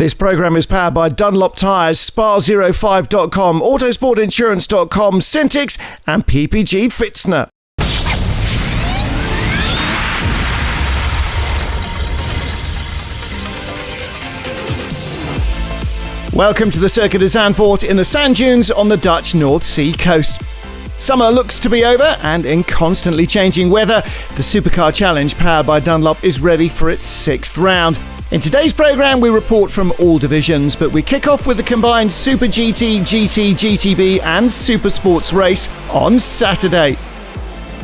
This programme is powered by Dunlop Tyres, Spa05.com, Autosportinsurance.com, Syntix and PPG Fitzner. Welcome to the Circuit of Zandvoort in the sand dunes on the Dutch North Sea coast. Summer looks to be over, and in constantly changing weather, the Supercar Challenge powered by Dunlop is ready for its sixth round. In today's programme, we report from all divisions, but we kick off with the combined SuperGT, GT, GTB and Supersports race on Saturday.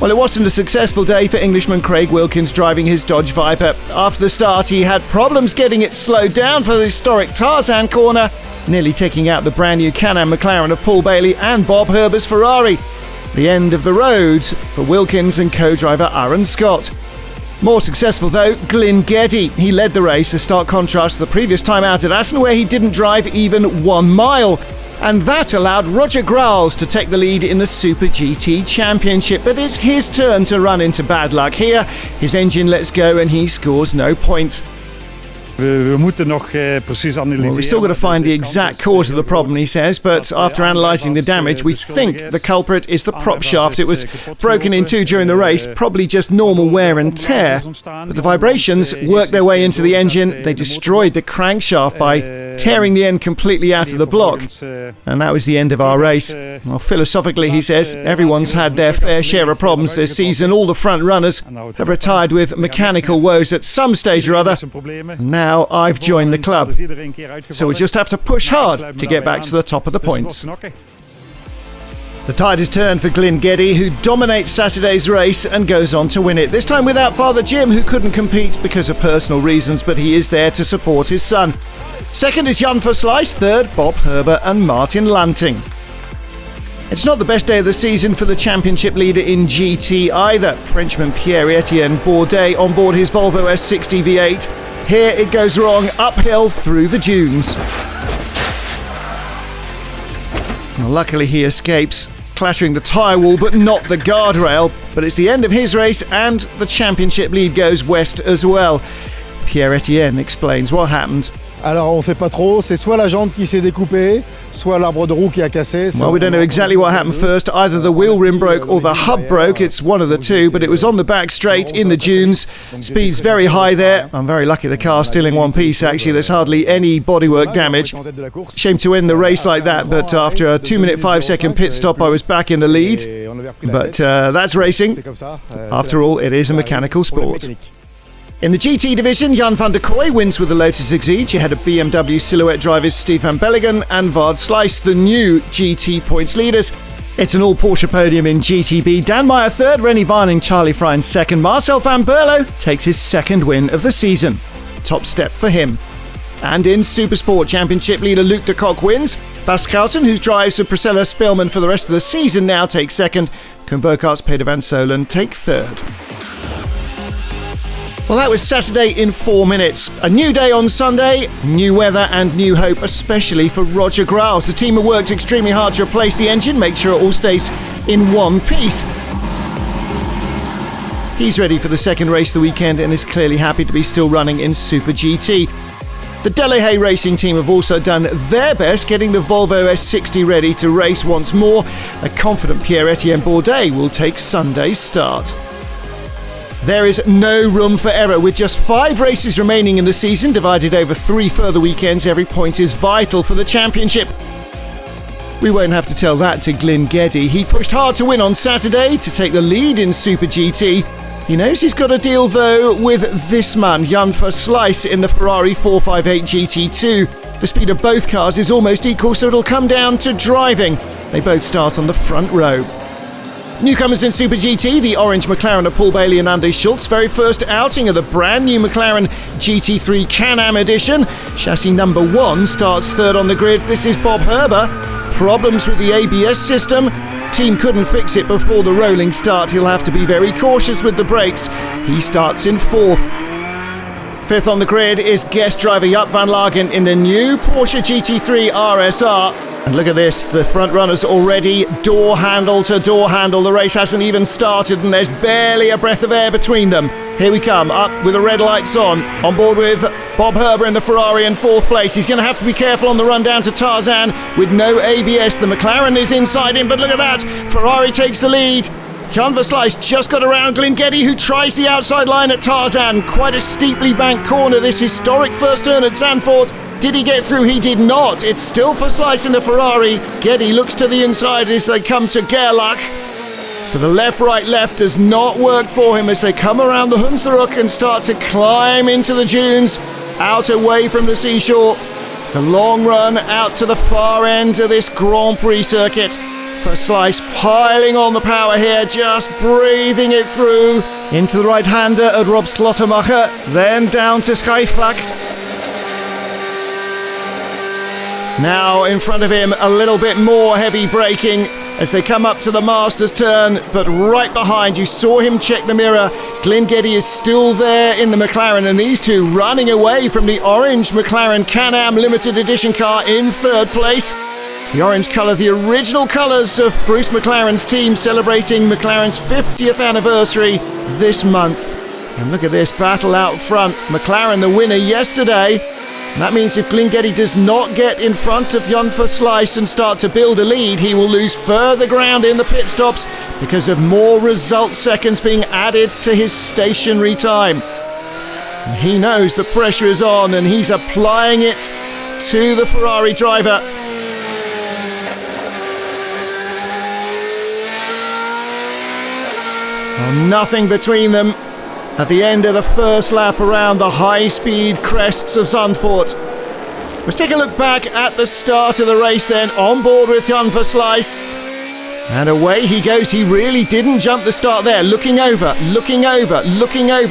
Well, it wasn't a successful day for Englishman Craig Wilkins driving his Dodge Viper. After the start, he had problems getting it slowed down for the historic Tarzan corner, nearly taking out the brand new Can-Am McLaren of Paul Bailey and Bob Herber's Ferrari. The end of the road for Wilkins and co-driver Aaron Scott. More successful though, Glyn Geddy. He led the race, a stark contrast to the previous time out at Assen where he didn't drive even 1 mile. And that allowed Roger Grauls to take the lead in the Super GT Championship. But it's his turn to run into bad luck here. His engine lets go and he scores no points. Well, we've still got to find the exact cause of the problem, he says, but after analysing the damage, we think the culprit is the prop shaft. It was broken in two during the race, probably just normal wear and tear. But the vibrations worked their way into the engine. They destroyed the crankshaft by tearing the end completely out of the block. And that was the end of our race. Well, philosophically, he says, everyone's had their fair share of problems this season. All the front runners have retired with mechanical woes at some stage or other. And now I've joined the club. So we just have to push hard to get back to the top of the points. The tide has turned for Glyn Geddy, who dominates Saturday's race and goes on to win it. This time without Father Jim, who couldn't compete because of personal reasons, but he is there to support his son. Second is Jan Verslijs, third Bob Herber and Martin Lanting. It's not the best day of the season for the championship leader in GT either. Frenchman Pierre-Etienne Bourdais on board his Volvo S60 V8. Here it goes wrong, uphill through the dunes. Well, luckily he escapes, clattering the tyre wall but not the guardrail. But it's the end of his race and the championship lead goes west as well. Pierre-Etienne explains what happened. Alors on sait pas trop, c'est soit la jante qui s'est découpée, soit l'arbre de roue qui a cassé. Well, we don't know exactly what happened first. Either the wheel rim broke or the hub broke. It's one of the two, but it was on the back straight in the dunes. Speed's very high there. I'm very lucky the car's still in one piece, actually. There's hardly any bodywork damage. Shame to end the race like that, but after a 2-minute 5-second pit stop, I was back in the lead. But that's racing. After all, it is a mechanical sport. In the GT division, Jan van der Kooi wins with the Lotus Exige ahead of BMW Silhouette drivers Stefan Belligan and Vard Slijs, the new GT points leaders. It's an all-Porsche podium in GTB. Dan Meyer third, Rennie Varning, Charlie Frijn second. Marcel van Berlo takes his second win of the season. Top step for him. And in Supersport, Championship leader Luc de Kock wins. Bas Schouten, who drives with Priscilla Spillman for the rest of the season, now takes second. Koen Burkhart's Peter van Solen take third. Well, that was Saturday in 4 minutes. A new day on Sunday, new weather and new hope, especially for Roger Grauls. The team have worked extremely hard to replace the engine, make sure it all stays in one piece. He's ready for the second race of the weekend and is clearly happy to be still running in Super GT. The Delahaye Racing team have also done their best getting the Volvo S60 ready to race once more. A confident Pierre-Etienne Bourdais will take Sunday's start. There is no room for error. With just 5 races remaining in the season, divided over 3 further weekends, every point is vital for the championship. We won't have to tell that to Glyn Geddy. He pushed hard to win on Saturday to take the lead in Super GT. He knows he's got a deal, though, with this man, Jan Verslijs, in the Ferrari 458 GT2. The speed of both cars is almost equal, so it'll come down to driving. They both start on the front row. Newcomers in Super GT, the orange McLaren of Paul Bailey and Andy Schultz. Very first outing of the brand new McLaren GT3 Can-Am edition. Chassis number 1 starts third on the grid. This is Bob Herber. Problems with the ABS system. Team couldn't fix it before the rolling start. He'll have to be very cautious with the brakes. He starts in 4th. 5th on the grid is guest driver Jaap van Lagen in the new Porsche GT3 RSR. And look at this, the front runners already door handle to door handle. The race hasn't even started and there's barely a breath of air between them. Here we come, up with the red lights on board with Bob Herber in the Ferrari in 4th place. He's going to have to be careful on the run down to Tarzan with no ABS. The McLaren is inside him, but look at that, Ferrari takes the lead. Jan Verslijs just got around Glengetty, who tries the outside line at Tarzan. Quite a steeply banked corner, this historic first turn at Zandvoort. Did he get through? He did not. It's still Verslijs in the Ferrari. Getty looks to the inside as they come to Gerlach. But the left-right-left does not work for him as they come around the Hunsrück and start to climb into the dunes, out away from the seashore. The long run out to the far end of this Grand Prix circuit. Verslijs piling on the power here, just breathing it through. Into the right-hander at Rob Slottermacher, then down to Schijfvlak. Now in front of him a little bit more heavy braking as they come up to the Masters turn, but right behind, you saw him check the mirror. Glengetty is still there in the McLaren, and these two running away from the orange McLaren Can-Am limited edition car in 3rd place. The orange colour, the original colours of Bruce McLaren's team, celebrating McLaren's 50th anniversary this month. And look at this battle out front. McLaren the winner yesterday. And that means if Glengetty does not get in front of Jan Verslijs and start to build a lead, he will lose further ground in the pit stops because of more result seconds being added to his stationary time. And he knows the pressure is on and he's applying it to the Ferrari driver. Well, nothing between them at the end of the first lap around the high-speed crests of Zandvoort. Let's take a look back at the start of the race then, on board with Jan Verslijs. And away he goes. He really didn't jump the start there. Looking over,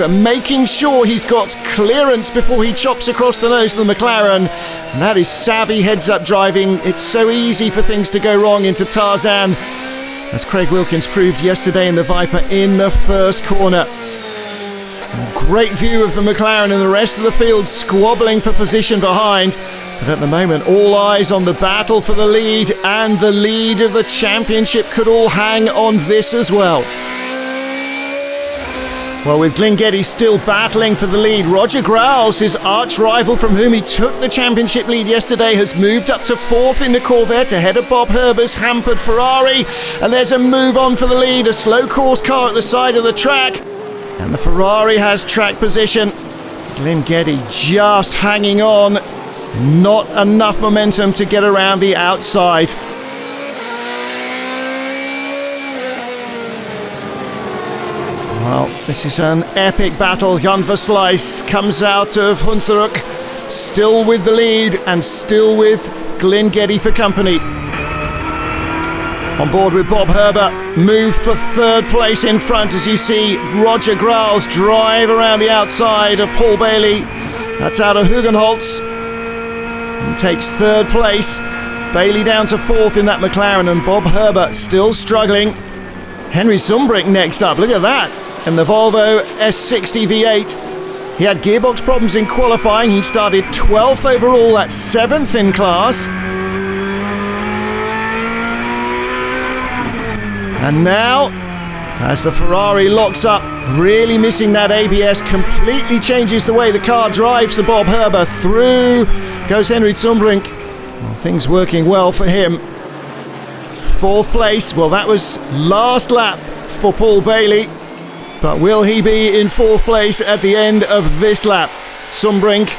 making sure he's got clearance before he chops across the nose of the McLaren. And that is savvy heads-up driving. It's so easy for things to go wrong into Tarzan, as Craig Wilkins proved yesterday in the Viper in the first corner. Great view of the McLaren and the rest of the field squabbling for position behind. But at the moment, all eyes on the battle for the lead, and the lead of the championship could all hang on this as well. Well, with Glengetty still battling for the lead, Roger Graus, his arch rival from whom he took the championship lead yesterday, has moved up to 4th in the Corvette ahead of Bob Herber's hampered Ferrari. And there's a move on for the lead, a slow course car at the side of the track. And the Ferrari has track position. Glengetty just hanging on. Not enough momentum to get around the outside. Well, this is an epic battle. Jan Verslijs comes out of Hunsrück, still with the lead and still with Glengetty for company. On board with Bob Herber, move for 3rd place in front as you see Roger Graus drive around the outside of Paul Bailey. That's out of Hugenholtz. And takes 3rd place. Bailey down to 4th in that McLaren, and Bob Herber still struggling. Henry Zumbrink next up, look at that. In the Volvo S60 V8. He had gearbox problems in qualifying. He started 12th overall, that's 7th in class. And now, as the Ferrari locks up, really missing that ABS, completely changes the way the car drives the Bob Herber. Through goes Henry Zumbrink. Well, things working well for him. 4th place, well, that was last lap for Paul Bailey. But will he be in 4th place at the end of this lap? Zumbrink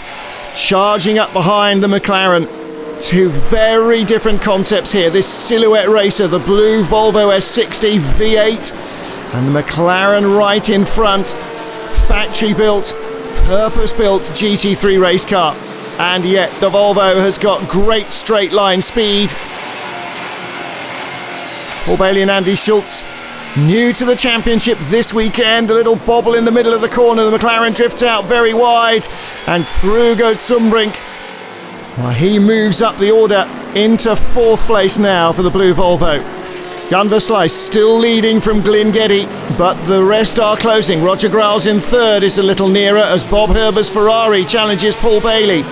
charging up behind the McLaren. Two very different concepts here. This silhouette racer, the blue Volvo S60 V8, and the McLaren right in front. Factory-built, purpose-built GT3 race car. And yet the Volvo has got great straight-line speed. Paul Bailey and Andy Schultz, new to the championship this weekend. A little bobble in the middle of the corner. The McLaren drifts out very wide, and through goes Zumbrink. Well, he moves up the order into 4th place now for the blue Volvo. Jan Verslijs still leading from Glengetty, but the rest are closing. Roger Graus in 3rd is a little nearer as Bob Herber's Ferrari challenges Paul Bailey.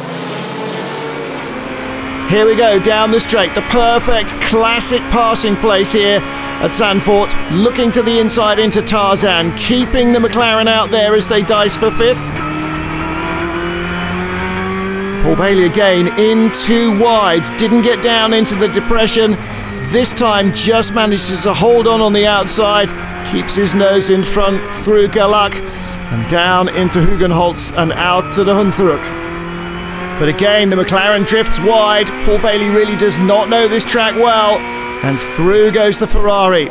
Here we go, down the straight. The perfect classic passing place here at Zandvoort. Looking to the inside into Tarzan, keeping the McLaren out there as they dice for 5th. Paul Bailey again in too wide. Didn't get down into the depression. This time just manages to hold on the outside. Keeps his nose in front through Galak and down into Hugenholtz and out to the Hunsrück. But again, the McLaren drifts wide. Paul Bailey really does not know this track well. And through goes the Ferrari.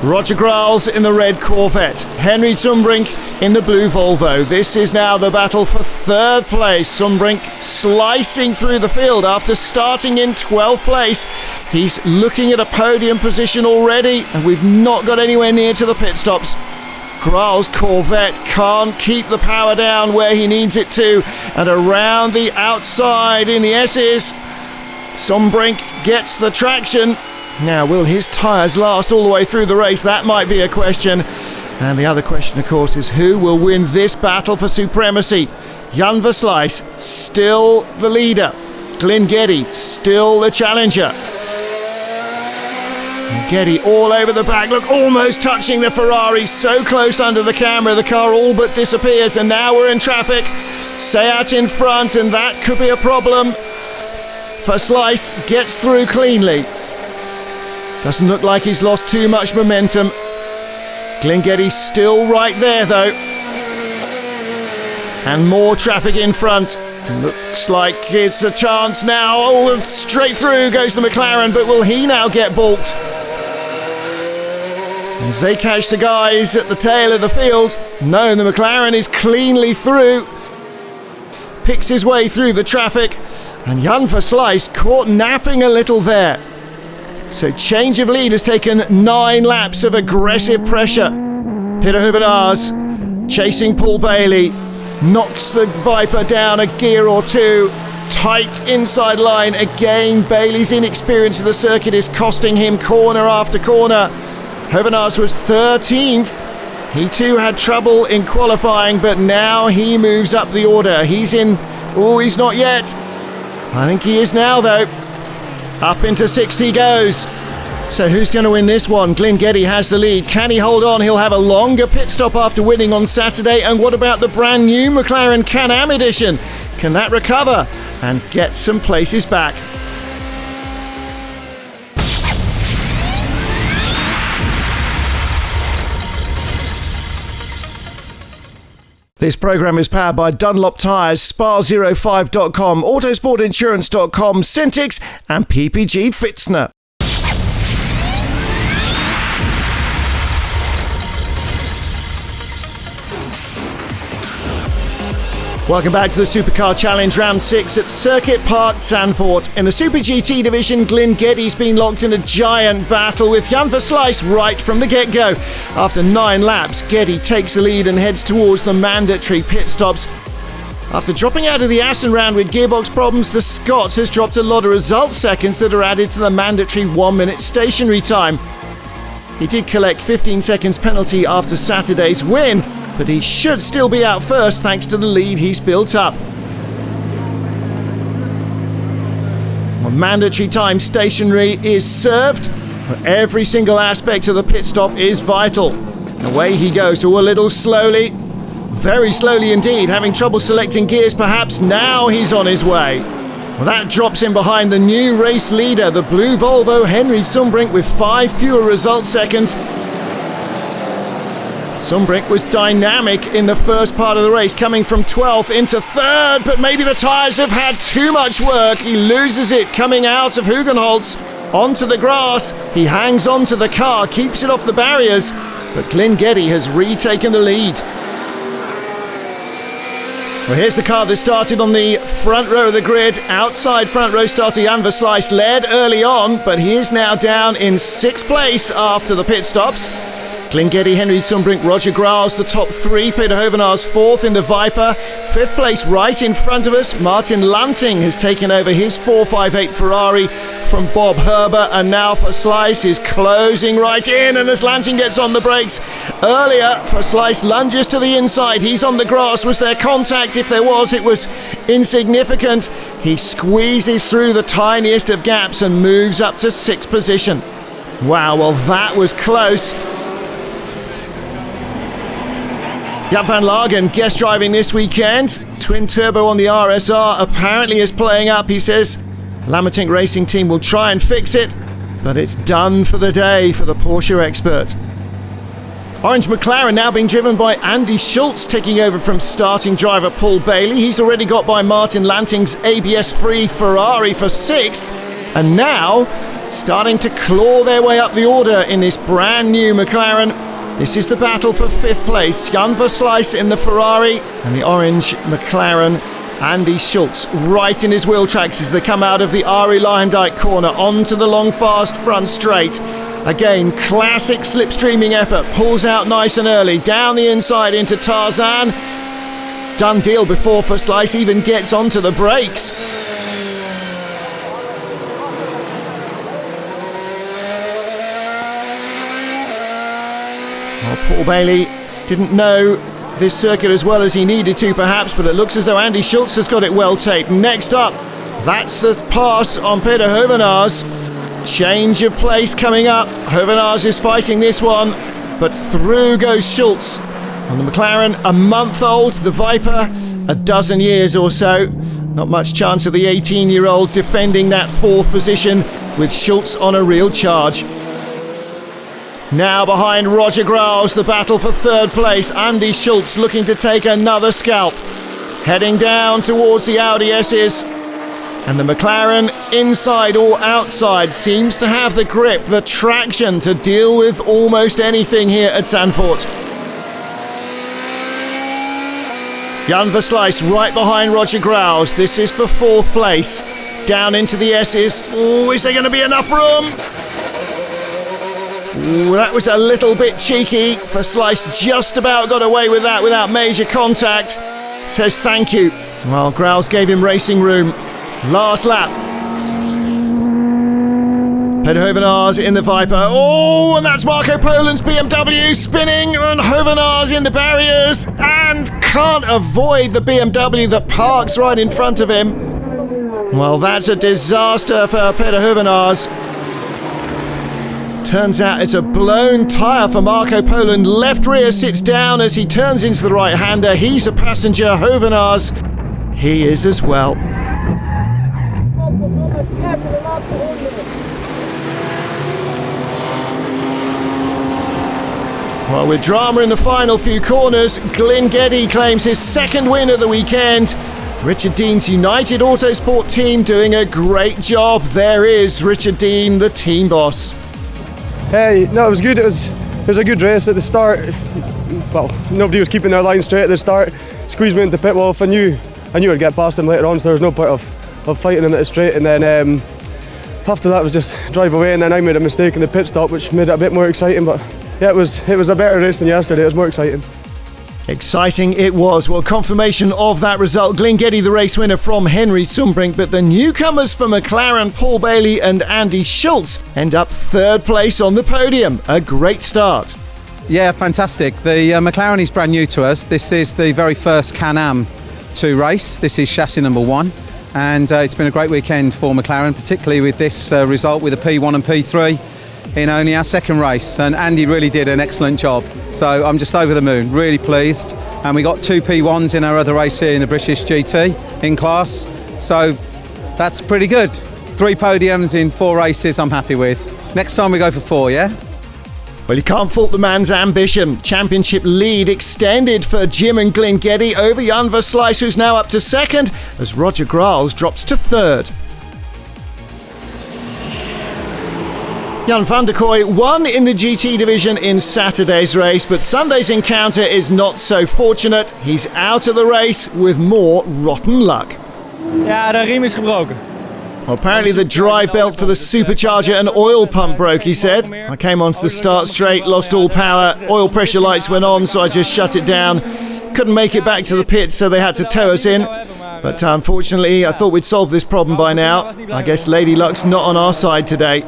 Roger Grals in the red Corvette. Henry Zumbrink in the blue Volvo. This is now the battle for 3rd place. Zumbrink slicing through the field after starting in 12th place. He's looking at a podium position already, and we've not got anywhere near to the pit stops. Gral's Corvette can't keep the power down where he needs it to, and around the outside in the S's, Zumbrink gets the traction. Now, will his tyres last all the way through the race? That might be a question. And the other question, of course, is who will win this battle for supremacy? Jan Versluys, still the leader. Glyn Geddy, still the challenger. Geddy all over the back, look, almost touching the Ferrari, so close under the camera, the car all but disappears, and now we're in traffic. Seat in front, and that could be a problem. Versluys gets through cleanly. Doesn't look like he's lost too much momentum. Glyn Geddy still right there though. And more traffic in front. Looks like it's a chance now. Oh, straight through goes the McLaren, but will he now get balked? As they catch the guys at the tail of the field. No, the McLaren is cleanly through. Picks his way through the traffic. And Jan Versluys caught napping a little there. So change of lead has taken 9 laps of aggressive pressure. Peter Huvenaars chasing Paul Bailey. Knocks the Viper down a gear or 2. Tight inside line. Again, Bailey's inexperience of the circuit is costing him corner after corner. Huvenaars was 13th. He too had trouble in qualifying, but now he moves up the order. He's in... Oh, he's not yet. I think he is now, though. Up into 6th he goes. So who's going to win this one? Glyn Geddy has the lead. Can he hold on? He'll have a longer pit stop after winning on Saturday. And what about the brand new McLaren Can-Am edition? Can that recover and get some places back? This programme is powered by Dunlop Tyres, Spa05.com, Autosportinsurance.com, Syntix and PPG Fitzner. Welcome back to the Supercar Challenge Round 6 at Circuit Park Zandvoort. In the Super GT division, Glyn Geddy's been locked in a giant battle with Jan Versluys right from the get-go. After 9 laps, Geddy takes the lead and heads towards the mandatory pit stops. After dropping out of the Assen round with gearbox problems, the Scot has dropped a lot of result seconds that are added to the mandatory 1-minute stationary time. He did collect 15 seconds penalty after Saturday's win, but he should still be out first thanks to the lead he's built up. Well, mandatory time stationary is served, but every single aspect of the pit stop is vital. Away he goes, a little slowly, very slowly indeed, having trouble selecting gears perhaps. Now he's on his way. Well, that drops him behind the new race leader, the blue Volvo Henry Zumbrink, with 5 fewer result seconds. Zumbrink was dynamic in the first part of the race, coming from 12th into 3rd, but maybe the tyres have had too much work. He loses it coming out of Hugenholtz onto the grass. He hangs onto the car, keeps it off the barriers, but Glyn Geddy has retaken the lead. Well, here's the car that started on the front row of the grid. Outside front row starter Jan Versluys led early on, but he is now down in 6th place after the pit stops. Glengetty, Henry Sumbrink, Roger Graals, the top three. Peter Hovenaars fourth in the Viper. Fifth place right in front of us. Martin Lanting has taken over his 458 Ferrari from Bob Herber, and now Verslijs is closing right in, and as Lanting gets on the brakes earlier, Verslijs lunges to the inside. He's on the grass. Was there contact? If there was, it was insignificant. He squeezes through the tiniest of gaps and moves up to sixth position. Wow, well that was close. Jan van Lagen guest driving this weekend. Twin turbo on the RSR apparently is playing up, he says. Lamertink Racing Team will try and fix it, but it's done for the day for the Porsche expert. Orange McLaren now being driven by Andy Schultz, taking over from starting driver Paul Bailey. He's already got by Martin Lanting's ABS-free Ferrari for sixth, and now starting to claw their way up the order in this brand new McLaren. This is the battle for fifth place. Jan Verslijs in the Ferrari and the orange McLaren. Andy Schultz right in his wheel tracks as they come out of the Arie Luijendijk corner onto the long fast front straight. Again, classic slipstreaming effort. Pulls out nice and early. Down the inside into Tarzan. Done deal before Verslijs even gets onto the brakes. Well, Paul Bailey didn't know this circuit as well as he needed to perhaps, but it looks as though Andy Schultz has got it well taped. Next up, that's the pass on Peter Hovenaars. Change of place coming up. Hovenaars is fighting this one, but through goes Schultz. On the McLaren, a month old, the Viper, a dozen years or so. Not much chance of the 18-year-old defending that fourth position with Schultz on a real charge. Now behind Roger Graals, the battle for third place. Andy Schultz looking to take another scalp. Heading down towards the Audi S's. And the McLaren, inside or outside, seems to have the grip, the traction to deal with almost anything here at Zandvoort. Jan Verslijs right behind Roger Graals. This is for fourth place. Down into the S's. Oh, is there going to be enough room? Ooh, that was a little bit cheeky. Verslijs just about got away with that without major contact. Says thank you. Well, Graals gave him racing room. Last lap. Peter Hovenaars in the Viper. Oh, and that's Marco Poland's BMW spinning, and Hovenaars in the barriers and can't avoid the BMW that parks right in front of him. Well, that's a disaster for Peter Hovenaars. Turns out it's a blown tyre for Marco Poland. Left rear sits down as he turns into the right-hander. He's a passenger. Hovenaars, he is as well. Well, with drama in the final few corners, Glengetty claims his second win of the weekend. Richard Dean's United Autosport team doing a great job. There is Richard Dean, the team boss. Hey, no, it was good. It was a good race at the start. Well, nobody was keeping their line straight at the start. Squeezed me into the pit wall. I knew I'd get past him later on, so there was no point of fighting him at the straight. And then after that was just drive away, and then I made a mistake in the pit stop, which made it a bit more exciting. But yeah, it was a better race than yesterday. It was more exciting. Exciting it was. Well, confirmation of that result. Glengetty, the race winner from Henry Sumbrink, but the newcomers for McLaren, Paul Bailey and Andy Schultz, end up third place on the podium. A great start. Yeah, fantastic. The McLaren is brand new to us. This is the very first Can-Am 2 race. This is chassis number 1, and it's been a great weekend for McLaren, particularly with this result with a P1 and P3 in only our second race, and Andy really did an excellent job. So I'm just over the moon, really pleased. And we got 2 P1s in our other race here in the British GT in class, so that's pretty good. 3 podiums in 4 races I'm happy with. Next time we go for 4, yeah? Well, you can't fault the man's ambition. Championship lead extended for Jim and Glengetty over Jan Verslijs, who's now up to second, as Roger Graals drops to third. Jan van der Kooi won in the GT division in Saturday's race, but Sunday's encounter is not so fortunate. He's out of the race with more rotten luck. Ja, de riem is gebroken. Well, apparently the drive belt for the supercharger and oil pump broke, he said. I came onto the start straight, lost all power, oil pressure lights went on, so I just shut it down. Couldn't make it back to the pits, so they had to tow us in. But unfortunately, I thought we'd solved this problem by now. I guess Lady Luck's not on our side today.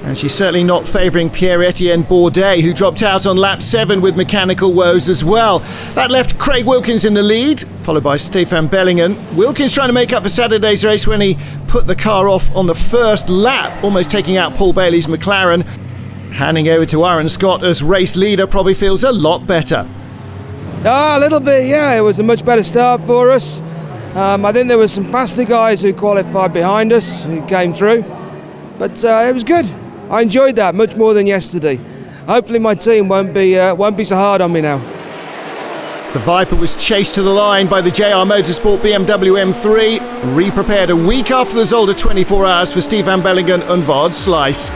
And she's certainly not favouring Pierre-Etienne Bourdais, who dropped out on lap 7 with mechanical woes as well. That left Craig Wilkins in the lead, followed by Stefan Bellingen. Wilkins trying to make up for Saturday's race when he put the car off on the first lap, almost taking out Paul Bailey's McLaren. Handing over to Aaron Scott as race leader probably feels a lot better. A little bit, yeah. It was a much better start for us. I think there were some faster guys who qualified behind us, who came through. But it was good. I enjoyed that much more than yesterday. Hopefully my team won't be so hard on me now. The Viper was chased to the line by the JR Motorsport BMW M3, re-prepared a week after the Zolder 24 Hours for Stefan Bellingen and Vard Slice.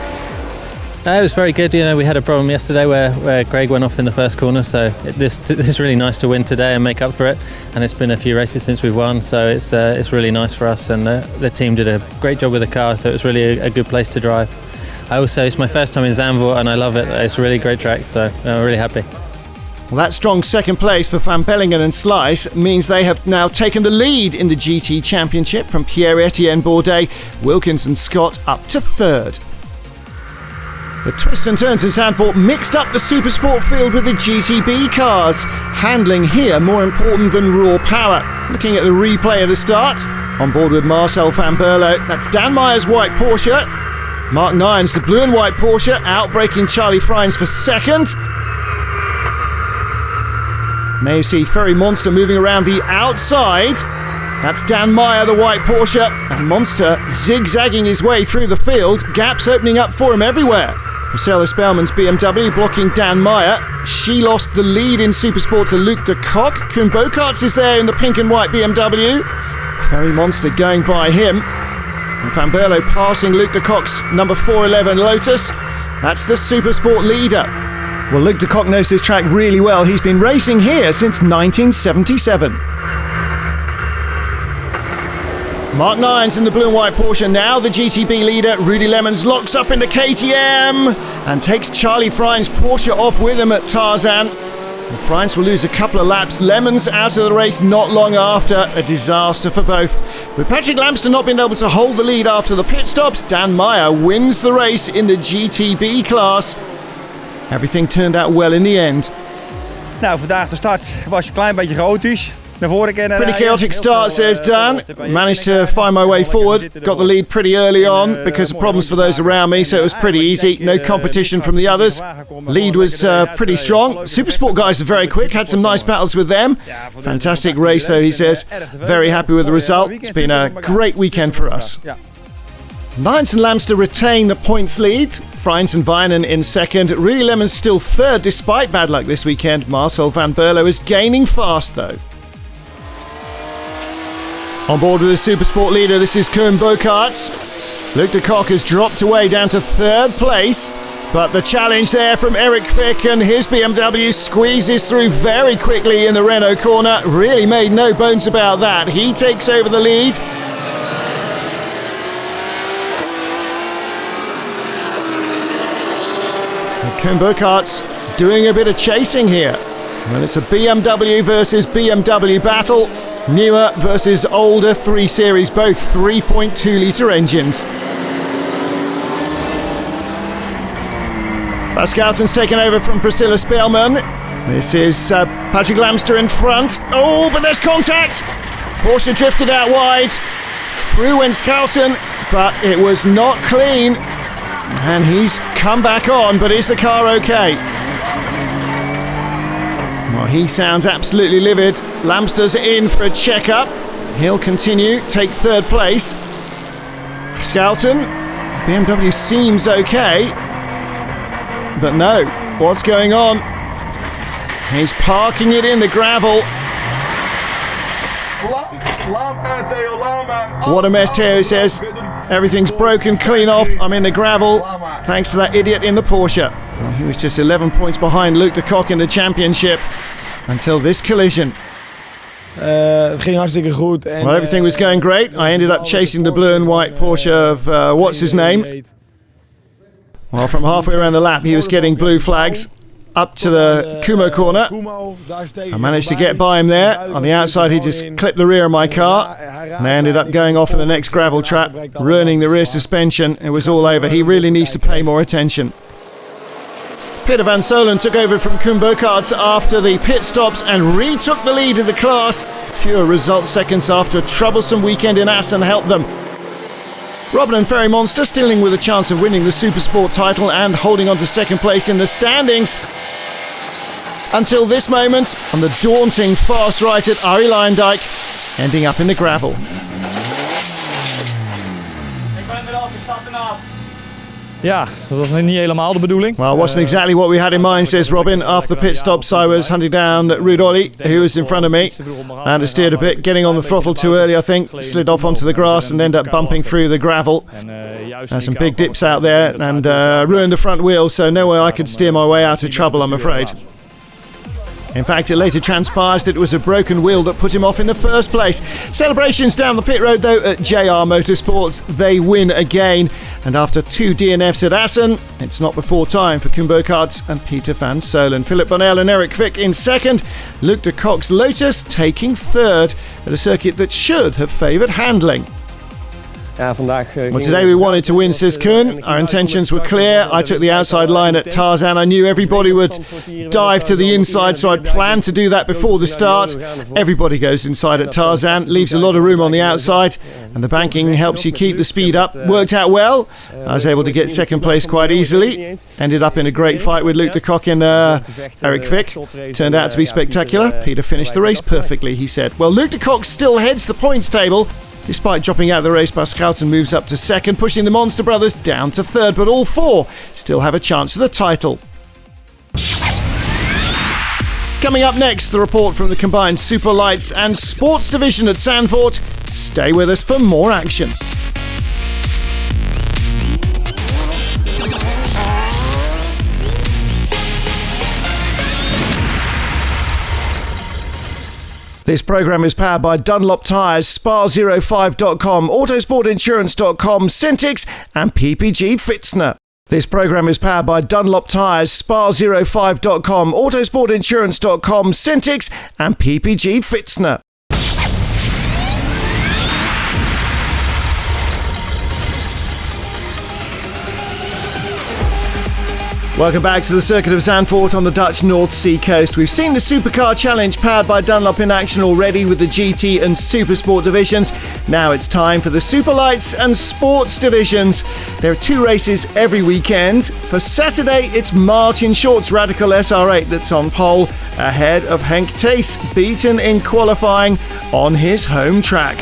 It was very good. We had a problem yesterday where Greg went off in the first corner, so this is really nice to win today and make up for it. And it's been a few races since we've won, so it's really nice for us. And the team did a great job with the car, so it was really a good place to drive. It's my first time in Zandvoort and I love it. It's a really great track, so I'm really happy. Well, that strong second place for Van Bellingen and Slice means they have now taken the lead in the GT Championship from Pierre-Etienne Bourdais, Wilkins and Scott up to third. The twists and turns in Zandvoort mixed up the Supersport field with the GTB cars. Handling here more important than raw power. Looking at the replay of the start, on board with Marcel van Berlo, that's Dan Meyer's white Porsche. Mark Nines, the blue and white Porsche, outbraking Charlie Freins for second. Now you see Ferry Monster moving around the outside. That's Dan Meyer, the white Porsche, and Monster zigzagging his way through the field, gaps opening up for him everywhere. Priscilla Spellman's BMW blocking Dan Meyer. She lost the lead in Supersport to Luc de Kock. Koen Bokarts is there in the pink and white BMW. Ferry Monster going by him. And Van Berlo passing Luc de Kock's number 411 Lotus. That's the Supersport leader. Well, Luc de Kock knows this track really well. He's been racing here since 1977. Mark Nines in the blue and white Porsche, now the GTB leader. Rudy Lemons locks up into KTM and takes Charlie Freins' Porsche off with him at Tarzan. And Freins will lose a couple of laps. Lemons out of the race not long after. A disaster for both. With Patrick Lamston not being able to hold the lead after the pit stops, Dan Meyer wins the race in the GTB class. Everything turned out well in the end. Nou, vandaag de start was een klein beetje chaotisch. Pretty chaotic start, says Dan. Managed to find my way forward. Got the lead pretty early on because of problems for those around me, so it was pretty easy. No competition from the others. Lead was pretty strong. Supersport guys are very quick. Had some nice battles with them. Fantastic race, though, he says. Very happy with the result. It's been a great weekend for us. Nines and Lamster retain the points lead. Freins and Vinen in second. Rudy Lemons still third despite bad luck this weekend. Marcel van Berlo is gaining fast, though. On board with the Supersport leader, this is Koen Bokarts. Luc de Kock has dropped away down to third place, but the challenge there from Eric Fick and his BMW squeezes through very quickly in the Renault corner. Really made no bones about that. He takes over the lead. And Koen Bokarts doing a bit of chasing here. Well, it's a BMW versus BMW battle. Newer versus older 3 Series, both 3.2 litre engines. Bas Schouten taken over from Priscilla Spellman. This is Patrick Lamster in front. Oh, but there's contact! Porsche drifted out wide. Through went Schouten, but it was not clean. And he's come back on, but is the car okay? Well, he sounds absolutely livid. Lamster's in for a checkup. He'll continue, take third place. Schouten, BMW seems okay. But no, what's going on? He's parking it in the gravel. What a mess, Theo says. Everything's broken clean off. I'm in the gravel. Thanks to that idiot in the Porsche. Well, he was just 11 points behind Luc de Kock in the championship until this collision. Het ging hartstikke goed. En, Well, everything was going great. I ended up chasing the blue and white Porsche of what's his name. Well, from halfway around the lap, he was getting blue flags up to the Kumo corner. I managed to get by him there. On the outside, he just clipped the rear of my car. And I ended up going off in the next gravel trap, ruining the rear suspension. It was all over. He really needs to pay more attention. Peter van Solen took over from Supercar after the pit stops and retook the lead in the class. Fewer result seconds after a troublesome weekend in Assen helped them. Robin and Ferry Monster still in with a chance of winning the Supersport title and holding on to second place in the standings. Until this moment, on the daunting fast right at Arie Luijendijk, ending up in the gravel. Ja, dat was niet helemaal de bedoeling. Well, it wasn't exactly what we had in mind, says Robin. After the pit stops, I was hunting down Ruud Olly, who was in front of me, and I steered a bit, getting on the throttle too early, I think. Slid off onto the grass and ended up bumping through the gravel. There's some big dips out there and ruined the front wheel, so no way I could steer my way out of trouble, I'm afraid. In fact, it later transpires that it was a broken wheel that put him off in the first place. Celebrations down the pit road, though, at JR Motorsport. They win again. And after 2 DNFs at Assen, it's not before time for Supercar and Peter van Solen. Philip Bonnell and Eric Fick in second. Luc de Kock's Lotus taking third at a circuit that should have favoured handling. Well, today we wanted to win, says Koen. Our intentions were clear. I took the outside line at Tarzan. I knew everybody would dive to the inside, so I'd planned to do that before the start. Everybody goes inside at Tarzan, leaves a lot of room on the outside, and the banking helps you keep the speed up. Worked out well. I was able to get second place quite easily. Ended up in a great fight with Luc de Kock and Eric Fick. Turned out to be spectacular. Peter finished the race perfectly, he said. Well, Luc de Kock still heads the points table. Despite dropping out of the race, Schouten moves up to second, pushing the Monster Brothers down to third, but all 4 still have a chance for the title. Coming up next, the report from the combined Super Lights and Sports division at Zandvoort. Stay with us for more action. This programme is powered by Dunlop Tyres, Spa05.com, Autosportinsurance.com, Syntix and PPG Fitzner. This programme is powered by Dunlop Tyres, Spa05.com, Autosportinsurance.com, Syntix and PPG Fitzner. Welcome back to the circuit of Zandvoort on the Dutch North Sea coast. We've seen the Supercar Challenge powered by Dunlop in action already with the GT and Supersport divisions. Now it's time for the Super Lights and Sports divisions. There are 2 races every weekend. For Saturday, it's Martin Short's Radical SR8 that's on pole, ahead of Henk Thees, beaten in qualifying on his home track.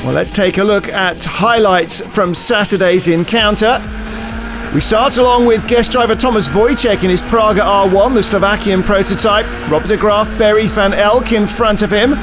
Well, let's take a look at highlights from Saturday's encounter. We start along with guest driver Thomas Wojciech in his Praga R1, the Slovakian prototype. Robert de Graaf, Barry van Elk in front of him.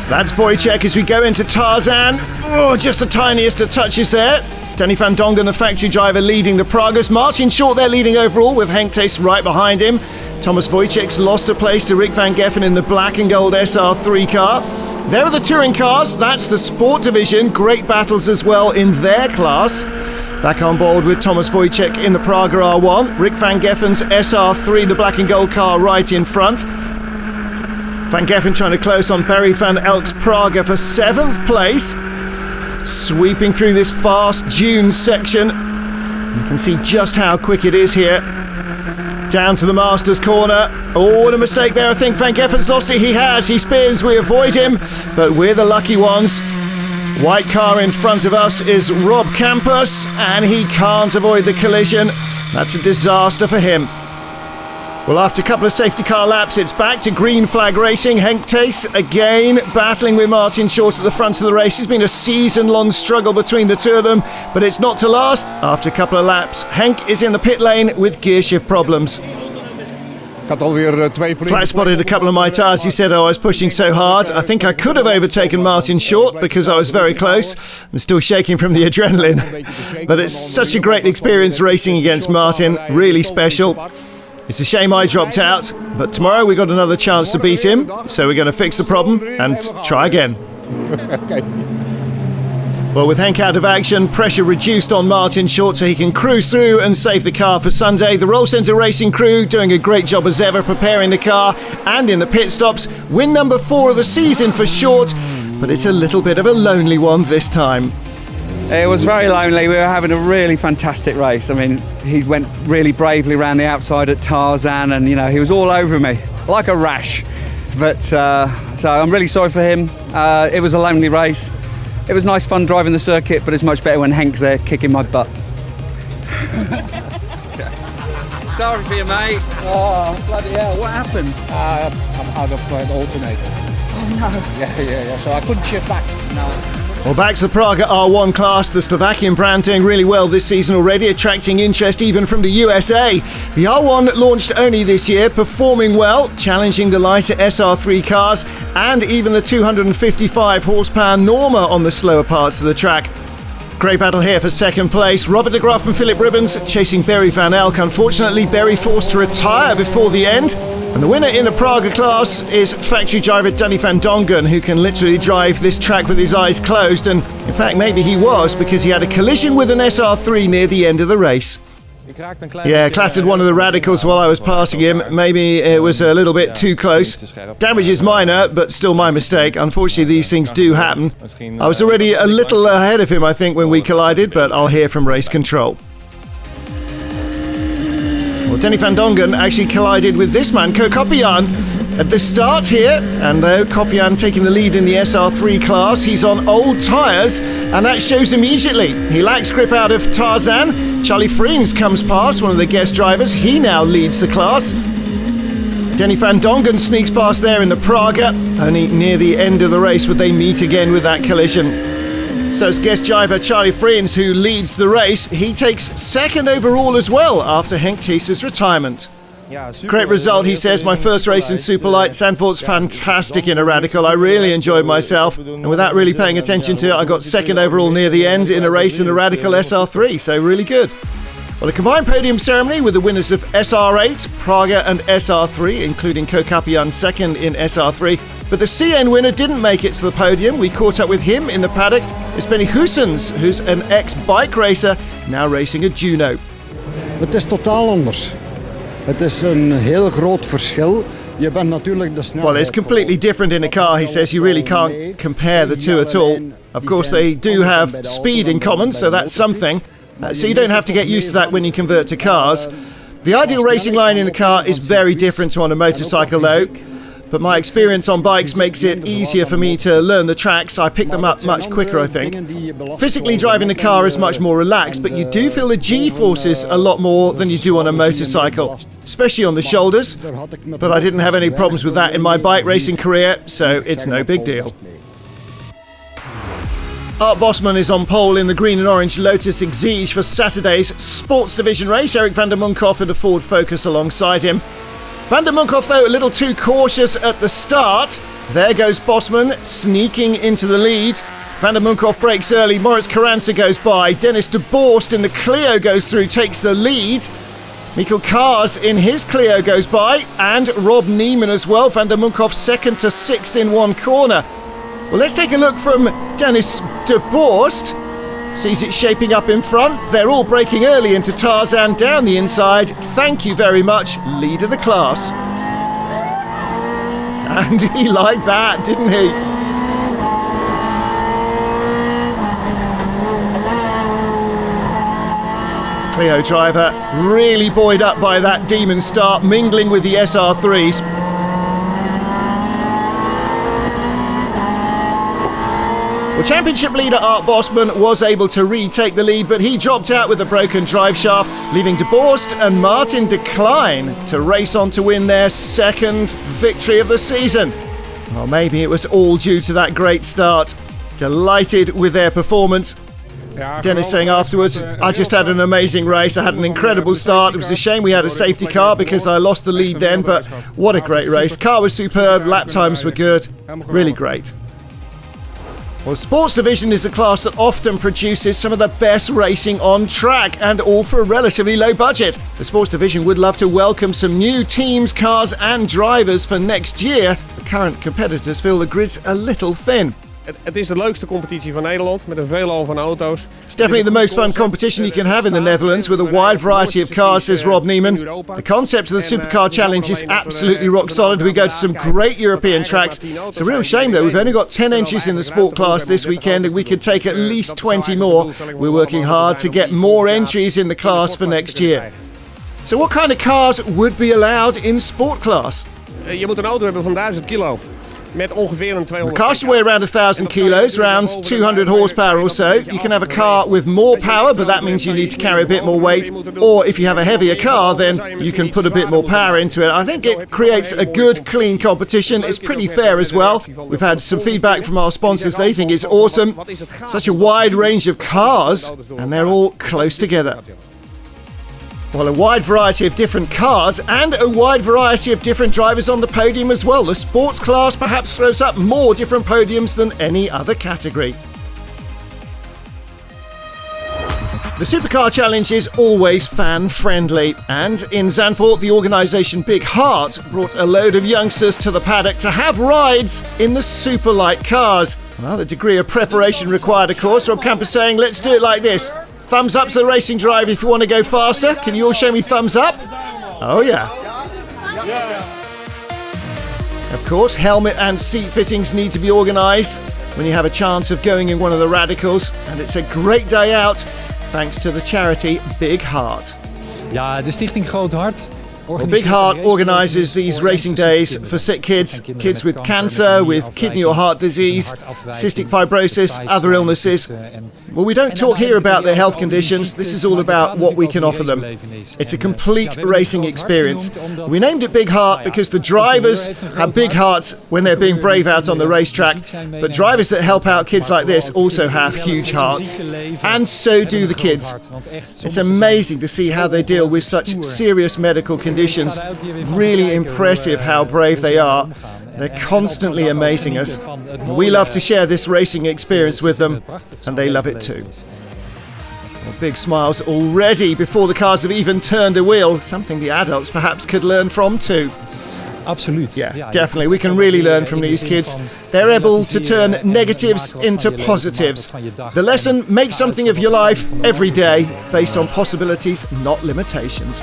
That's Wojciech as we go into Tarzan. Oh, just the tiniest of touches there. Danny van Dongen, the factory driver, leading the Pragas. Martin Short there leading overall with Henk Thees right behind him. Thomas Wojciech's lost a place to Rick van Geffen in the black and gold SR3 car. There are the touring cars. That's the sport division. Great battles as well in their class. Back on board with Thomas Wojciech in the Praga R1. Rick van Geffen's SR3, the black and gold car, right in front. Van Geffen trying to close on Barry van Elk's Praga for 7th place. Sweeping through this fast dune section. You can see just how quick it is here. Down to the Masters corner. Oh, what a mistake there. I think Van Geffen's lost it. He has. He spins. We avoid him. But we're the lucky ones. White car in front of us is Rob Campus, and he can't avoid the collision. That's a disaster for him. Well, after a couple of safety car laps, it's back to green flag racing. Henk Thees again battling with Martin Short at the front of the race. It's been a season-long struggle between the two of them, but it's not to last. After a couple of laps, Henk is in the pit lane with gear shift problems. Flat spotted a couple of my tyres. He said I was pushing so hard. I think I could have overtaken Martin Short because I was very close. I'm still shaking from the adrenaline. But it's such a great experience racing against Martin. Really special. It's a shame I dropped out, but tomorrow we got another chance to beat him, so we're going to fix the problem and try again. Well, with Henk out of action, pressure reduced on Martin Short so he can cruise through and save the car for Sunday. The Roll Centre Racing crew doing a great job as ever, preparing the car and in the pit stops. Win number 4 of the season for Short, but it's a little bit of a lonely one this time. It was very lonely. We were having a really fantastic race. I mean, he went really bravely around the outside at Tarzan, and he was all over me like a rash. But so I'm really sorry for him. It was a lonely race. It was nice fun driving the circuit, but it's much better when Henk's there kicking my butt. Sorry for you, mate. Oh, bloody hell, what happened? I'm out of the alternator. Oh no. Yeah. So I couldn't shift back. No. Well, back to the Praga R1 class, the Slovakian brand doing really well this season already, attracting interest even from the USA. The R1 launched only this year, performing well, challenging the lighter SR3 cars and even the 255 horsepower Norma on the slower parts of the track. Great battle here for second place. Robert de Graaf and Philip Ribbons chasing Barry Van Elk. Unfortunately, Barry forced to retire before the end. And the winner in the Praga class is factory driver Danny van Dongen, who can literally drive this track with his eyes closed. And in fact, maybe he was, because he had a collision with an SR3 near the end of the race. Yeah, clattered one of the radicals while I was passing him. Maybe it was a little bit too close. Damage is minor, but still my mistake. Unfortunately, these things do happen. I was already a little ahead of him, I think, when we collided, but I'll hear from race control. Well, Danny van Dongen actually collided with this man, Ko Koppian, at the start here. And though Koppian taking the lead in the SR3 class, he's on old tyres, and that shows immediately. He lacks grip out of Tarzan. Charlie Friens comes past, one of the guest drivers. He now leads the class. Danny van Dongen sneaks past there in the Praga. Only near the end of the race would they meet again with that collision. So it's guest driver Charlie Friens who leads the race. He takes second overall as well after Henk Chase's retirement. Great result, he says. My first race in Superlight. Zandvoort's fantastic in a radical. I really enjoyed myself. And without really paying attention to it, I got second overall near the end in a race in a radical SR3. So really good. Well, a combined podium ceremony with the winners of SR8, Praga and SR3, including Ko Koppian second in SR3. But the CN winner didn't make it to the podium. We caught up with him in the paddock. It's Benny Goossens, who's an ex-bike racer, now racing a Juno. Het is totaal anders. Het is een heel groot verschil. Je bent natuurlijk de snelheid. Well, it's completely different in a car, he says. You really can't compare the two at all. Of course, they do have speed in common, so that's something. So you don't have to get used to that when you convert to cars. The ideal racing line in a car is very different to on a motorcycle, though. But my experience on bikes makes it easier for me to learn the tracks. I pick them up much quicker, I think. Physically driving the car is much more relaxed, but you do feel the G-forces a lot more than you do on a motorcycle, especially on the shoulders. But I didn't have any problems with that in my bike racing career, so it's no big deal. Art Bosman is on pole in the green and orange Lotus Exige for Saturday's Sports Division race. Eric van der Munkhoff in a Ford Focus alongside him. Van der Munkhoff, though, a little too cautious at the start. There goes Bosman, sneaking into the lead. Van der Munkhoff breaks early. Moritz Carranza goes by. Dennis de Borst in the Clio goes through, takes the lead. Michael Kars in his Clio goes by. And Rob Neiman as well. Van der Munkhoff second to sixth in one corner. Well, let's take a look from Dennis de Borst. Sees it shaping up in front. They're all breaking early into Tarzan down the inside. Thank you very much, lead of the class. And he liked that, didn't he? Clio driver really buoyed up by that demon start, mingling with the SR3s. Well, championship leader Art Bosman was able to retake the lead, but he dropped out with a broken drive shaft, leaving de Borst and Martin de Klein to race on to win their second victory of the season. Well, maybe it was all due to that great start. Delighted with their performance. Dennis saying afterwards, I just had an amazing race. I had an incredible start. It was a shame we had a safety car because I lost the lead then, but what a great race. Car was superb, lap times were good, really great. Well, Sports Division is a class that often produces some of the best racing on track, and all for a relatively low budget. The Sports Division would love to welcome some new teams, cars and drivers for next year. The current competitors feel the grid's a little thin. Het is de leukste competitie van Nederland met een veelal van auto's. It's definitely the most fun competition you can have in the Netherlands with a wide variety of cars, says Rob Neiman. The concept of the Supercar Challenge is absolutely rock solid. We go to some great European tracks. It's a real shame though, we've only got 10 entries in the sport class this weekend and we could take at least 20 more. We're working hard to get more entries in the class for next year. So what kind of cars would be allowed in sport class? Je moet een auto hebben van 1000 kilo. Met ongeveer een 200. The car should weigh around 1,000 kilos, around 200 horsepower or so. You can have a car with more power, but that means you need to carry a bit more weight. Or if you have a heavier car, then you can put a bit more power into it. I think it creates a good, clean competition. It's pretty fair as well. We've had some feedback from our sponsors. They think it's awesome. Such a wide range of cars, and they're all close together. Well, a wide variety of different cars and a wide variety of different drivers on the podium as well. The sports class perhaps throws up more different podiums than any other category. The Supercar Challenge is always fan-friendly, and in Zandvoort, the organisation Big Heart brought a load of youngsters to the paddock to have rides in the super light cars. Well, a degree of preparation required, of course. Rob Camp is saying, let's do it like this. Thumbs up to the racing drive if you want to go faster. Can you all show me thumbs up? Oh yeah. Of course, helmet and seat fittings need to be organised when you have a chance of going in one of the radicals, and it's a great day out thanks to the charity Big Heart. Ja, de stichting Groot Hart. Well, Big Heart organises these racing days for sick kids, kids with cancer, with kidney or heart disease, cystic fibrosis, other illnesses. Well, we don't talk here about their health conditions. This is all about what we can offer them. It's a complete racing experience. We named it Big Heart because the drivers have big hearts when they're being brave out on the racetrack, but drivers that help out kids like this also have huge hearts, and so do the kids. It's amazing to see how they deal with such serious medical conditions. Really impressive how brave they are. They're constantly amazing us. We love to share this racing experience with them, and they love it too. Well, big smiles already before the cars have even turned a wheel, something the adults perhaps could learn from too. Absoluut. Yeah, definitely. We can really learn from these kids. They're able to turn negatives into positives. The lesson, make something of your life every day based on possibilities, not limitations.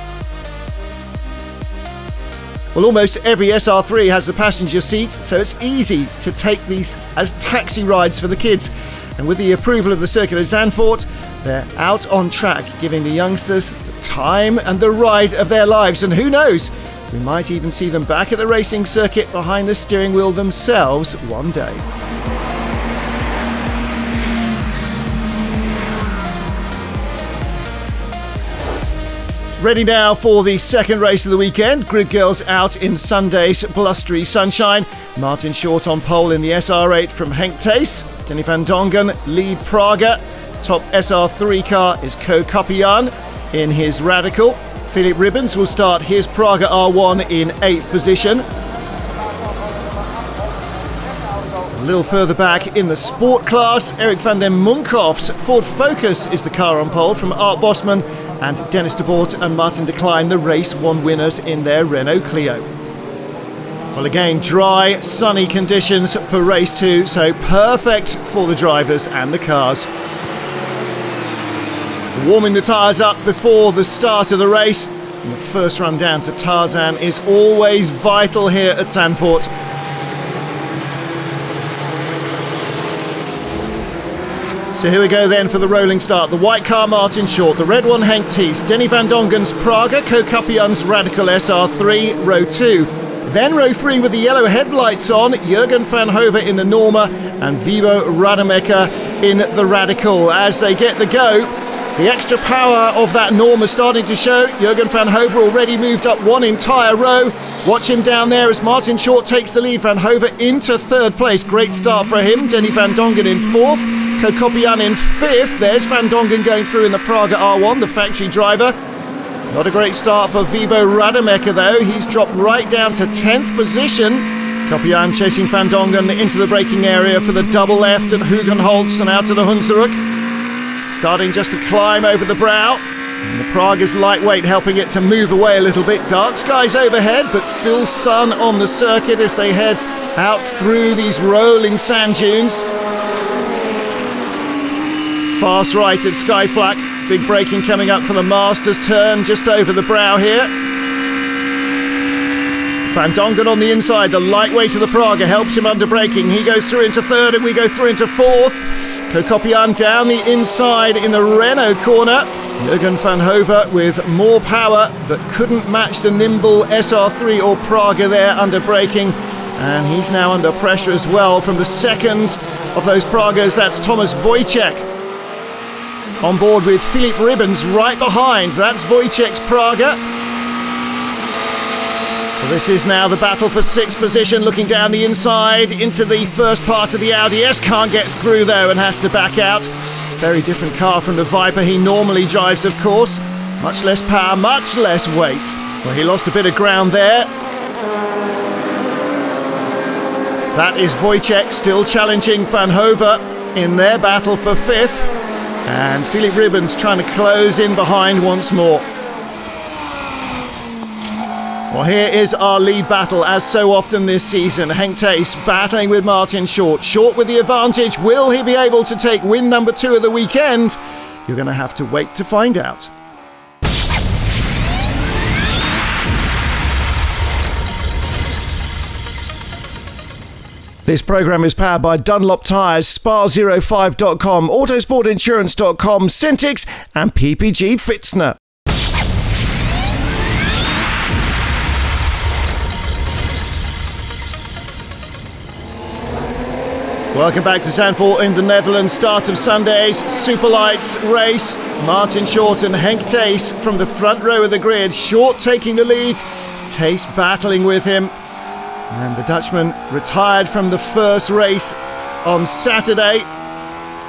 Well, almost every SR3 has a passenger seat, so it's easy to take these as taxi rides for the kids. And with the approval of the circuit of Zandvoort, they're out on track, giving the youngsters the time and the ride of their lives. And who knows, we might even see them back at the racing circuit behind the steering wheel themselves one day. Ready now for the second race of the weekend. Grid Girls out in Sunday's blustery sunshine. Martin Short on pole in the SR8 from Henk Thees. Denny van Dongen lead Praga. Top SR3 car is Ko Kapian in his Radical. Philip Ribbons will start his Praga R1 in 8th position. A little further back in the sport class, Erik van den Munkhoff's Ford Focus is the car on pole from Art Bosman, and Dennis de Boort and Martin de Klein, the race one winners in their Renault Clio. Well, again, dry, sunny conditions for race 2, so perfect for the drivers and the cars. Warming the tyres up before the start of the race, and the first run down to Tarzan is always vital here at Zandvoort. So here we go then for the rolling start. The white car Martin Short, the red one Henk Thees, Denny van Dongen's Praga, Ko Kapian's Radical SR3, row 2. Then row 3 with the yellow headlights on, Jurgen van Hove in the Norma and Vibo Rademacher in the Radical. As they get the go, the extra power of that Norma starting to show. Jurgen van Hove already moved up one entire row. Watch him down there as Martin Short takes the lead. Van Hove into 3rd place. Great start for him. Denny van Dongen in 4th. Ko Kapian in 5th. There's Van Dongen going through in the Praga R1, the factory driver. Not a great start for Vibo Rademacher though. He's dropped right down to 10th position. Kopian chasing Van Dongen into the braking area for the double left at Hugenholz and out to the Hunsrück. Starting just to climb over the brow. And the Prague is lightweight, helping it to move away a little bit. Dark skies overhead, but still sun on the circuit as they head out through these rolling sand dunes. Fast right at Skyflak. Big braking coming up for the Masters turn just over the brow here. Van Dongen on the inside, the lightweight of the Praga helps him under braking. He goes through into third and we go through into fourth. Kopian down the inside in the Renault corner. Jürgen van Hove with more power but couldn't match the nimble SR3 or Praga there under braking. And he's now under pressure as well from the second of those Pragas. That's Thomas Wojciech. On board with Philipp Ribbens right behind. That's Wojciech's Praga. Well, this is now the battle for sixth position, looking down the inside into the first part of the Audi S. Can't get through though and has to back out. Very different car from the Viper he normally drives, of course. Much less power, much less weight. Well, he lost a bit of ground there. That is Wojciech still challenging Van Hove in their battle for fifth. And Philipp Ribbens trying to close in behind once more. Well, here is our lead battle, as so often this season. Henk Thijs battling with Martin Short. Short with the advantage. Will he be able to take win number 2 of the weekend? You're going to have to wait to find out. This programme is powered by Dunlop Tyres, Spa05.com, Autosportinsurance.com, Syntix and PPG Fitzner. Welcome back to Zandvoort in the Netherlands. Start of Sunday's Superlights race. Martin Short and Henk Thijs from the front row of the grid. Short taking the lead, Thijs battling with him. And the Dutchman retired from the first race on Saturday,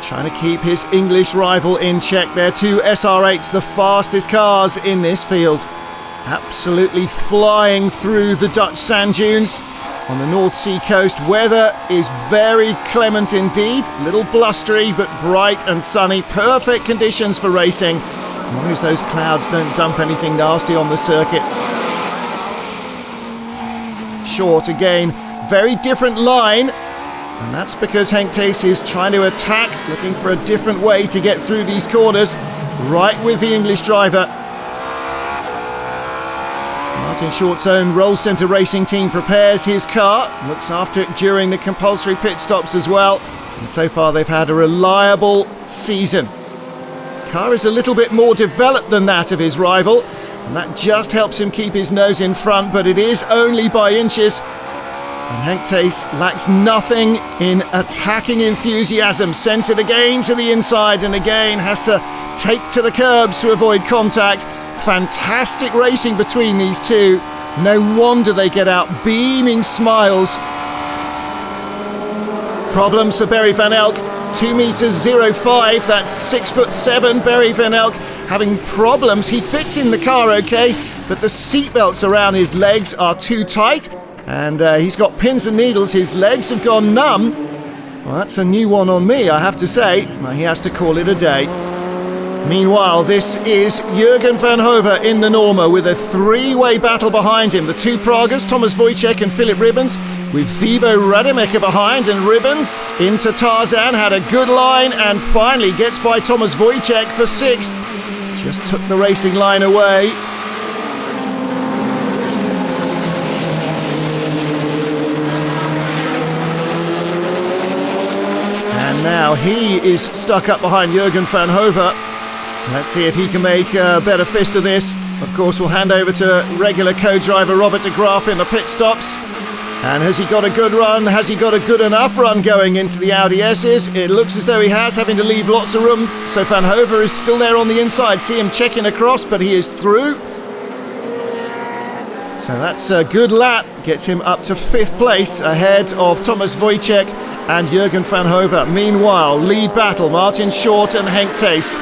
trying to keep his English rival in check. They're two SR8s, the fastest cars in this field. Absolutely flying through the Dutch sand dunes. On the North Sea coast, weather is very clement indeed. A little blustery, but bright and sunny. Perfect conditions for racing, as long as those clouds don't dump anything nasty on the circuit. Short again, very different line. And that's because Henk Thijs is trying to attack, looking for a different way to get through these corners, right with the English driver. Martin Short's own Roll Centre Racing team prepares his car, looks after it during the compulsory pit stops as well, and so far they've had a reliable season. The car is a little bit more developed than that of his rival, and that just helps him keep his nose in front, but it is only by inches. And Henk Thijs lacks nothing in attacking enthusiasm, sends it again to the inside and again has to take to the curbs to avoid contact. Fantastic racing between these two. No wonder they get out beaming smiles. Problems for Barry Van Elk. 2 meters 05, that's 6'7". Barry Van Elk having problems. He fits in the car okay, but the seatbelts around his legs are too tight. And he's got pins and needles. His legs have gone numb. Well, that's a new one on me, I have to say. Well, he has to call it a day. Meanwhile, this is Jürgen van Hove in the Norma with a three-way battle behind him. The two Pragas, Thomas Wojciech and Philipp Ribbens, with Vibo Rademacher behind, and Ribbens into Tarzan, had a good line and finally gets by Thomas Wojciech for sixth. Just took the racing line away. And now he is stuck up behind Jürgen van Hove. Let's see if he can make a better fist of this. Of course, we'll hand over to regular co-driver Robert de Graaf in the pit stops. And has he got a good run? Has he got a good enough run going into the Audi S's? It looks as though he has, having to leave lots of room. So Van Hove is still there on the inside. See him checking across, but he is through. So that's a good lap. Gets him up to 5th place ahead of Thomas Wojciech and Jürgen van Hove. Meanwhile, lead battle, Martin Short and Henk Thijs.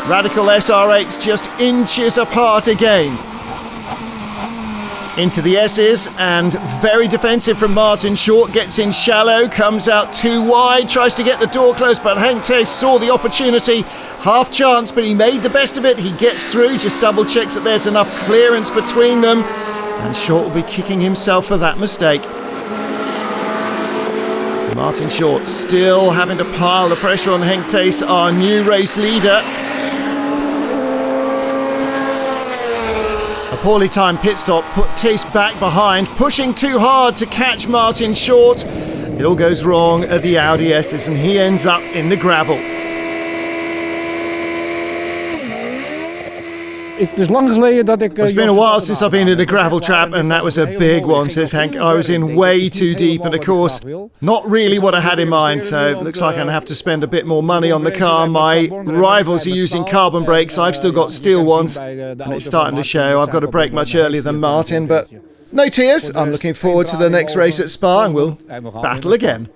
Radical SR8s just inches apart again. Into the S's, and very defensive from Martin Short, gets in shallow, comes out too wide, tries to get the door closed, but Henk Thees saw the opportunity. Half chance, but he made the best of it. He gets through, just double checks that there's enough clearance between them, and Short will be kicking himself for that mistake. Martin Short still having to pile the pressure on Henk Thees, our new race leader. A poorly timed pit stop put Thees back behind, pushing too hard to catch Martin Short. It all goes wrong at the Audi S's and he ends up in the gravel. Het is lang geleden dat ik... It's been a while since I've been in a gravel trap, and that was a big one, says Henk. I was in way too deep, and of course, not really what I had in mind, so it looks like I'm going to have to spend a bit more money on the car. My rivals are using carbon brakes, I've still got steel ones, and it's starting to show. I've got to brake much earlier than Martin, but no tears. I'm looking forward to the next race at Spa, and we'll battle again.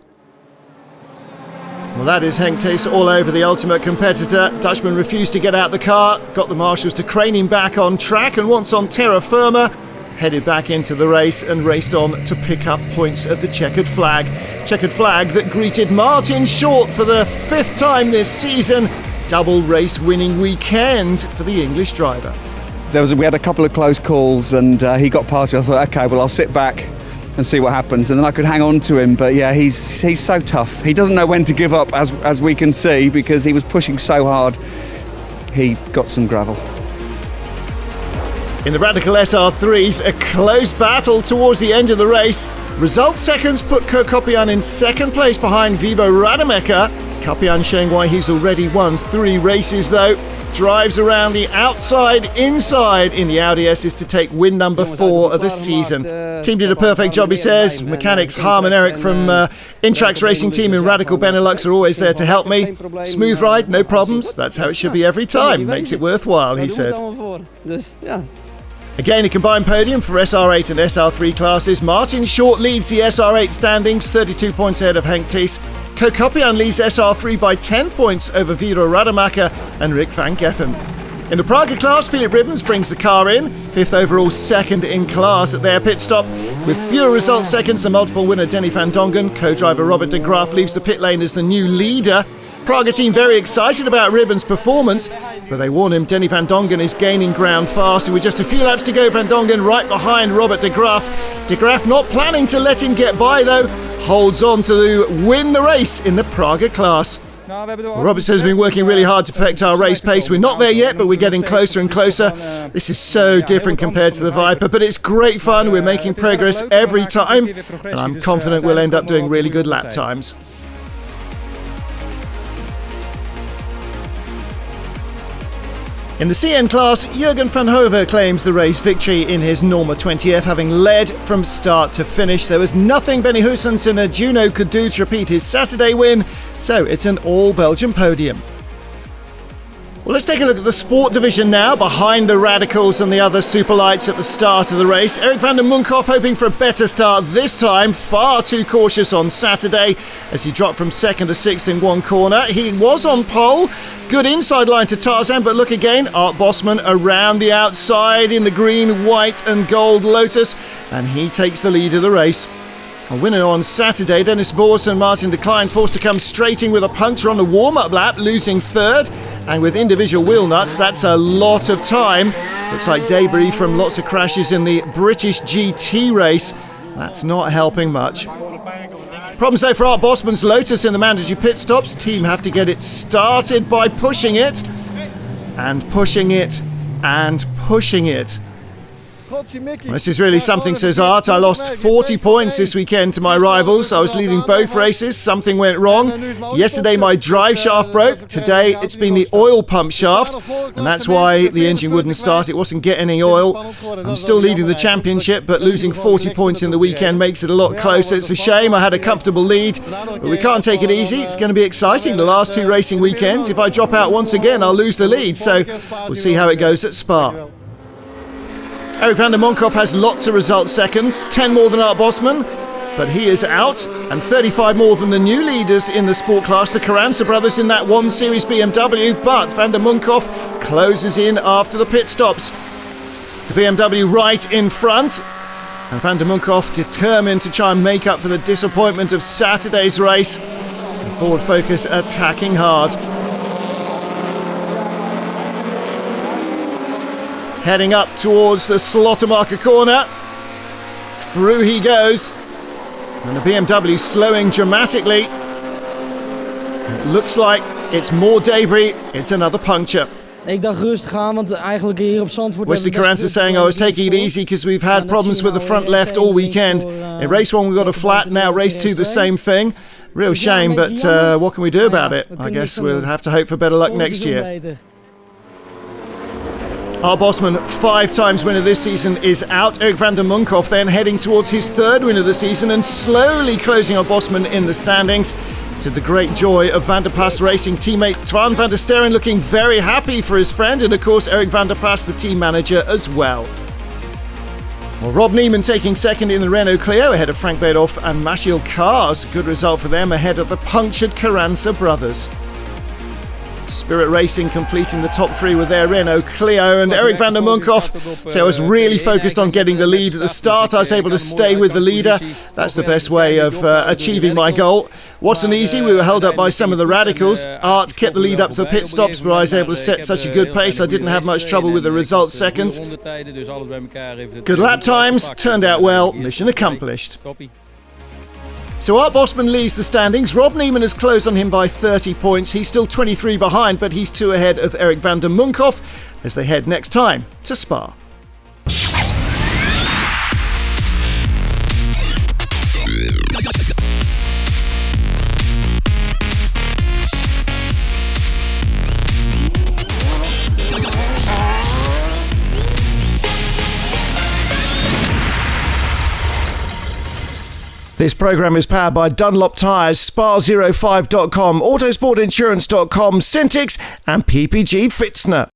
Well, that is Henk Thees all over the ultimate competitor. Dutchman refused to get out the car, got the marshals to crane him back on track, and once on terra firma, headed back into the race and raced on to pick up points at the checkered flag. Checkered flag that greeted Martin Short for the 5th time this season. Double race winning weekend for the English driver. We had a couple of close calls, and he got past me. I thought, okay, well, I'll sit back and see what happens, and then I could hang on to him. But yeah, he's so tough. He doesn't know when to give up, as we can see, because he was pushing so hard. He got some gravel. In the Radical SR3s, a close battle towards the end of the race. Result seconds put Kopian in second place behind Vibo Rademacher. Kopian showing why he's already won 3 races though. Drives around the outside, inside in the Audi S's to take win number 4 of the season. Team did a perfect job, he says. Mechanics Harm and Eric from Intrax Racing Team in Radical Benelux are always there to help me. Smooth ride, no problems. That's how it should be every time. Makes it worthwhile, he said. Again, a combined podium for SR8 and SR3 classes. Martin Short leads the SR8 standings, 32 points ahead of Henk Thees. Kopian leads SR3 by 10 points over Viro Rademacher and Rick van Geffen. In the Praga class, Philip Ribbons brings the car in, 5th overall, 2nd in class at their pit stop. With fewer result seconds, the multiple winner Denny van Dongen, co-driver Robert de Graaf leaves the pit lane as the new leader. Praga team very excited about Ribbons' performance, but they warn him Denny van Dongen is gaining ground fast, and with just a few laps to go, van Dongen right behind Robert de Graaf. De Graaf not planning to let him get by though, holds on to win the race in the Praga class. Robert says we've been working really hard to perfect our race pace. We're not there yet, but we're getting closer and closer. This is so different compared to the Viper, but it's great fun. We're making progress every time, and I'm confident we'll end up doing really good lap times. In the CN class, Jurgen van Hove claims the race victory in his Norma 20F, having led from start to finish. There was nothing Benny Hussens in a Juno could do to repeat his Saturday win, so it's an all-Belgian podium. Well, let's take a look at the sport division now, behind the Radicals and the other Superlights at the start of the race. Erik van der Munkhoff hoping for a better start this time, far too cautious on Saturday as he dropped from 2nd to 6th in one corner. He was on pole, good inside line to Tarzan, but look again, Art Bosman around the outside in the green, white and gold Lotus, and he takes the lead of the race. A winner on Saturday, Dennis Boers and Martin de Klein forced to come straight in with a puncture on the warm-up lap, losing 3rd. And with individual wheel nuts, that's a lot of time. Looks like debris from lots of crashes in the British GT race. That's not helping much. Problem so for Art Bosman's Lotus in the mandatory pit stops. Team have to get it started by pushing it. And pushing it. And pushing it. This is really something, says Art. I lost 40 points this weekend to my rivals. I was leading both races. Something went wrong. Yesterday my drive shaft broke. Today it's been the oil pump shaft, and that's why the engine wouldn't start. It wasn't getting any oil. I'm still leading the championship, but losing 40 points in the weekend makes it a lot closer. It's a shame. I had a comfortable lead, but we can't take it easy. It's going to be exciting the last 2 racing weekends. If I drop out once again, I'll lose the lead, so we'll see how it goes at Spa. Erik van der Munkhoff has lots of result seconds, 10 more than Art Bosman, but he is out, and 35 more than the new leaders in the sport class, the Carranza brothers in that 1 Series BMW, but van der Munkhoff closes in after the pit stops. The BMW right in front, And Van der Munkhoff determined to try and make up for the disappointment of Saturday's race. And Forward Focus attacking hard. Heading up towards the Slottermarker corner. Through he goes. And the BMW slowing dramatically. It looks like it's more debris. It's another puncture. Ik dacht rustig aan, want eigenlijk hier op Zandvoort... Wesley Carranza saying I was taking it easy because we've had problems with the front left all weekend. In race 1 we got a flat, now race 2 the same thing. Real shame, but what can we do about it? I guess we'll have to hope for better luck next year. Our Bosman, 5 times winner this season, is out. Erik van der Munkhoff then heading towards his 3rd win of the season and slowly closing our Bosman in the standings, to the great joy of Van der Pas Racing teammate Twan van der Sterren, looking very happy for his friend, and of course Erik van der Pas, the team manager, as well. Well, Rob Neiman taking 2nd in the Renault Clio ahead of Frank Bedoff and Machiel Cars. Good result for them ahead of the punctured Carranza brothers. Spirit Racing completing the top 3 with their Renault Clio, and Erik van der Munkhoff. So I was really focused on getting the lead at the start. I was able to stay with the leader. That's the best way of achieving my goal. Wasn't easy. We were held up by some of the radicals. Art kept the lead up to the pit stops, but I was able to set such a good pace. I didn't have much trouble with the result seconds. Good lap times, turned out well. Mission accomplished. So Art Bosman leads the standings. Rob Neiman has closed on him by 30 points. He's still 23 behind, but he's 2 ahead of Erik van der Munkhoff as they head next time to Spa. This programme is powered by Dunlop Tyres, Spa05.com, Autosportinsurance.com, Syntix and PPG Fitzner.